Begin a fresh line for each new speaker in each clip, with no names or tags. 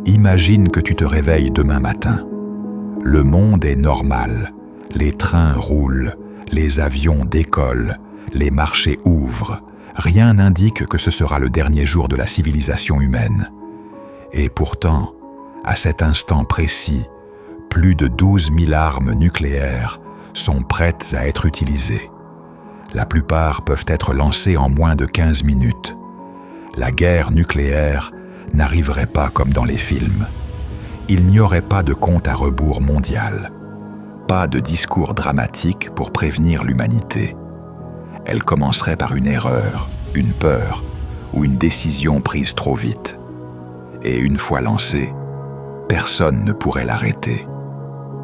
Imagine que tu te réveilles demain matin. Le monde est normal. Les trains roulent, les avions décollent, les marchés ouvrent. Rien n'indique que ce sera le dernier jour de la civilisation humaine. Et pourtant, à cet instant précis, plus de 12 000 armes nucléaires sont prêtes à être utilisées. La plupart peuvent être lancées en moins de 15 minutes. La guerre nucléaire n'arriverait pas comme dans les films. Il n'y aurait pas de compte à rebours mondial. Pas de discours dramatique pour prévenir l'humanité. Elle commencerait par une erreur, une peur ou une décision prise trop vite. Et une fois lancée, personne ne pourrait l'arrêter.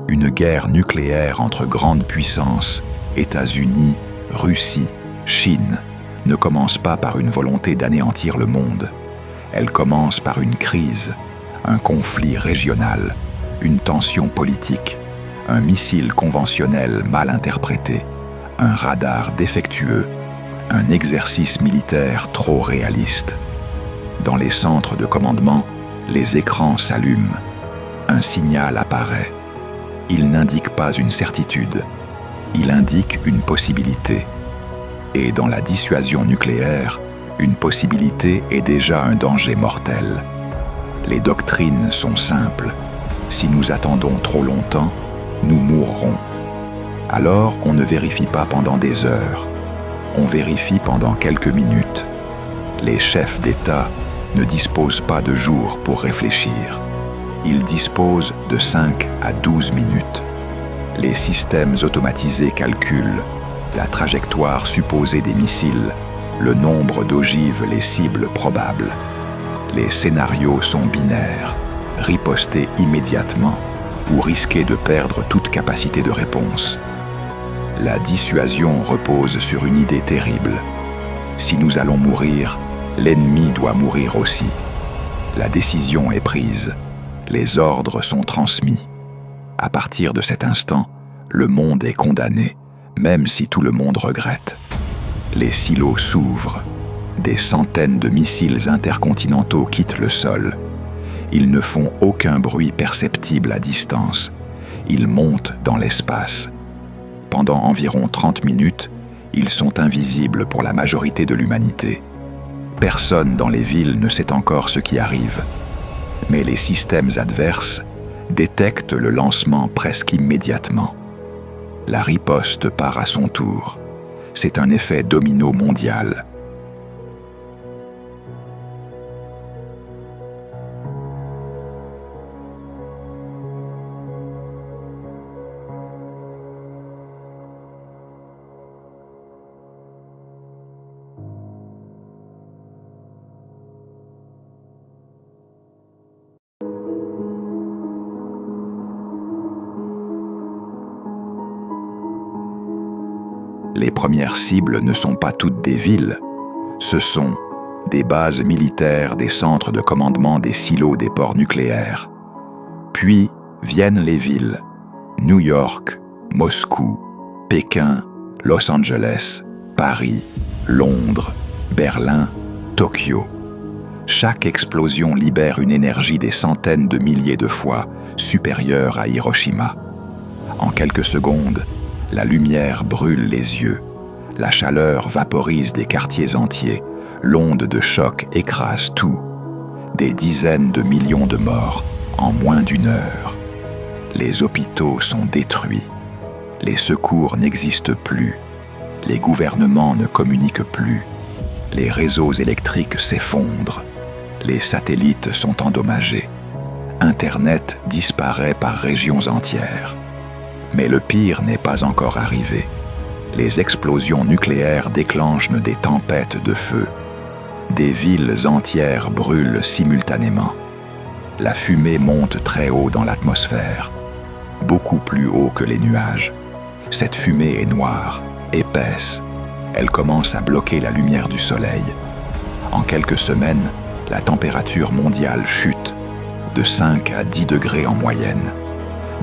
Une guerre nucléaire entre grandes puissances, États-Unis, Russie, Chine, ne commence pas par une volonté d'anéantir le monde. Elle commence par une crise, un conflit régional, une tension politique, un missile conventionnel mal interprété, un radar défectueux, un exercice militaire trop réaliste. Dans les centres de commandement, les écrans s'allument. Un signal apparaît. Il n'indique pas une certitude. Il indique une possibilité. Et dans la dissuasion nucléaire, une possibilité est déjà un danger mortel. Les doctrines sont simples. Si nous attendons trop longtemps, nous mourrons. Alors, on ne vérifie pas pendant des heures. On vérifie pendant quelques minutes. Les chefs d'État ne disposent pas de jours pour réfléchir. Ils disposent de 5 à 12 minutes. Les systèmes automatisés calculent la trajectoire supposée des missiles, le nombre d'ogives les cibles probables. Les scénarios sont binaires, riposter immédiatement ou risquer de perdre toute capacité de réponse. La dissuasion repose sur une idée terrible. Si nous allons mourir, l'ennemi doit mourir aussi. La décision est prise. Les ordres sont transmis. À partir de cet instant, le monde est condamné, même si tout le monde regrette. Les silos s'ouvrent. Des centaines de missiles intercontinentaux quittent le sol. Ils ne font aucun bruit perceptible à distance. Ils montent dans l'espace. Pendant environ 30 minutes, ils sont invisibles pour la majorité de l'humanité. Personne dans les villes ne sait encore ce qui arrive. Mais les systèmes adverses détectent le lancement presque immédiatement. La riposte part à son tour. C'est un effet domino mondial. Les premières cibles ne sont pas toutes des villes. Ce sont des bases militaires, des centres de commandement, des silos, des ports nucléaires. Puis viennent les villes. New York, Moscou, Pékin, Los Angeles, Paris, Londres, Berlin, Tokyo. Chaque explosion libère une énergie des centaines de milliers de fois supérieure à Hiroshima. En quelques secondes, la lumière brûle les yeux, la chaleur vaporise des quartiers entiers, l'onde de choc écrase tout. Des dizaines de millions de morts en moins d'une heure. Les hôpitaux sont détruits. Les secours n'existent plus. Les gouvernements ne communiquent plus. Les réseaux électriques s'effondrent. Les satellites sont endommagés. Internet disparaît par régions entières. Mais le pire n'est pas encore arrivé. Les explosions nucléaires déclenchent des tempêtes de feu. Des villes entières brûlent simultanément. La fumée monte très haut dans l'atmosphère, beaucoup plus haut que les nuages. Cette fumée est noire, épaisse. Elle commence à bloquer la lumière du soleil. En quelques semaines, la température mondiale chute de 5 à 10 degrés en moyenne.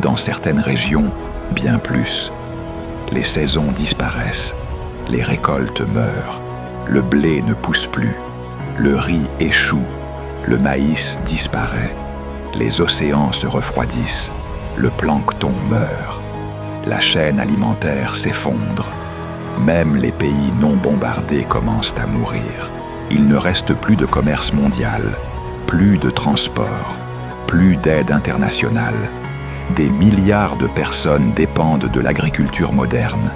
Dans certaines régions, bien plus. Les saisons disparaissent, les récoltes meurent, le blé ne pousse plus, le riz échoue, le maïs disparaît, Les océans se refroidissent, le plancton meurt, la chaîne alimentaire s'effondre. Même les pays non bombardés commencent à mourir. Il ne reste plus de commerce mondial, plus de transport, plus d'aide internationale. Des milliards de personnes dépendent de l'agriculture moderne.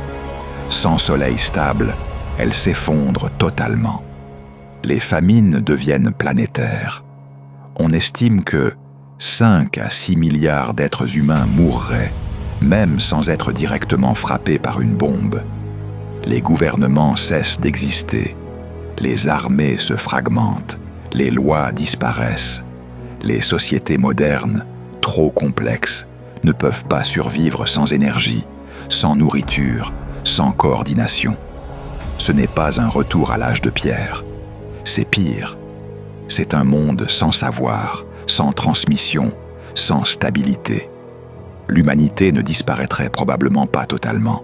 Sans soleil stable, elle s'effondre totalement. Les famines deviennent planétaires. On estime que 5 à 6 milliards d'êtres humains mourraient, même sans être directement frappés par une bombe. Les gouvernements cessent d'exister. Les armées se fragmentent. Les lois disparaissent. Les sociétés modernes, trop complexes, ne peuvent pas survivre sans énergie, sans nourriture, sans coordination. Ce n'est pas un retour à l'âge de pierre. C'est pire. C'est un monde sans savoir, sans transmission, sans stabilité. L'humanité ne disparaîtrait probablement pas totalement,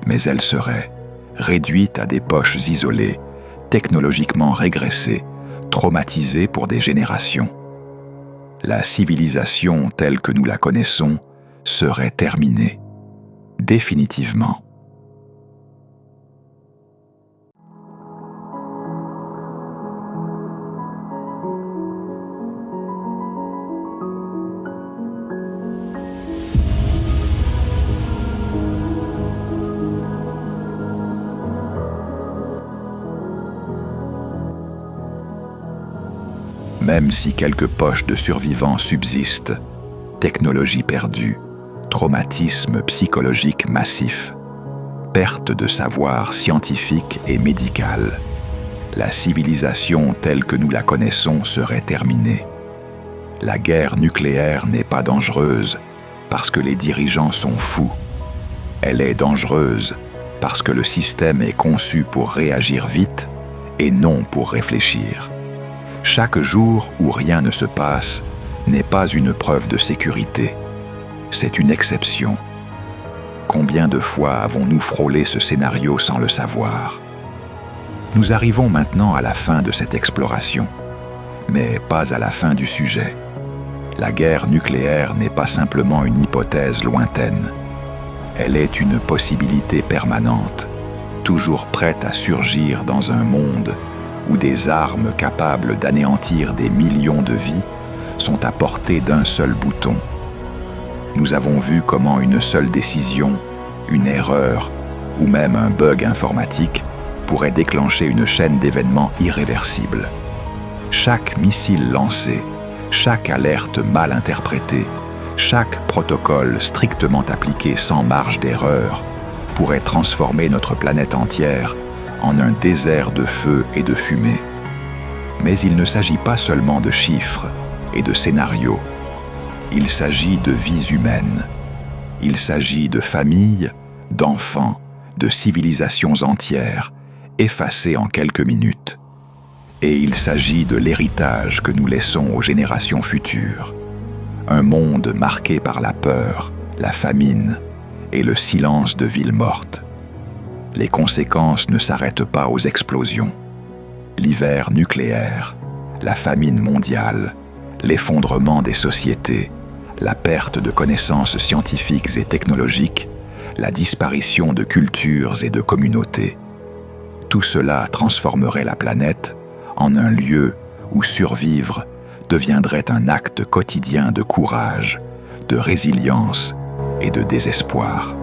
mais elle serait réduite à des poches isolées, technologiquement régressée, traumatisée pour des générations. La civilisation telle que nous la connaissons serait terminée, définitivement. Même si quelques poches de survivants subsistent, technologie perdue, traumatisme psychologique massif, perte de savoir scientifique et médical, la civilisation telle que nous la connaissons serait terminée. La guerre nucléaire n'est pas dangereuse parce que les dirigeants sont fous. Elle est dangereuse parce que le système est conçu pour réagir vite et non pour réfléchir. Chaque jour où rien ne se passe n'est pas une preuve de sécurité. C'est une exception. Combien de fois avons-nous frôlé ce scénario sans le savoir? Nous arrivons maintenant à la fin de cette exploration, mais pas à la fin du sujet. La guerre nucléaire n'est pas simplement une hypothèse lointaine. Elle est une possibilité permanente, toujours prête à surgir dans un monde où des armes capables d'anéantir des millions de vies sont à portée d'un seul bouton. Nous avons vu comment une seule décision, une erreur ou même un bug informatique pourrait déclencher une chaîne d'événements irréversibles. Chaque missile lancé, chaque alerte mal interprétée, chaque protocole strictement appliqué sans marge d'erreur pourrait transformer notre planète entière en un désert de feu et de fumée. Mais il ne s'agit pas seulement de chiffres et de scénarios. Il s'agit de vies humaines. Il s'agit de familles, d'enfants, de civilisations entières, effacées en quelques minutes. Et il s'agit de l'héritage que nous laissons aux générations futures. Un monde marqué par la peur, la famine et le silence de villes mortes. Les conséquences ne s'arrêtent pas aux explosions. L'hiver nucléaire, la famine mondiale, l'effondrement des sociétés, la perte de connaissances scientifiques et technologiques, la disparition de cultures et de communautés. Tout cela transformerait la planète en un lieu où survivre deviendrait un acte quotidien de courage, de résilience et de désespoir.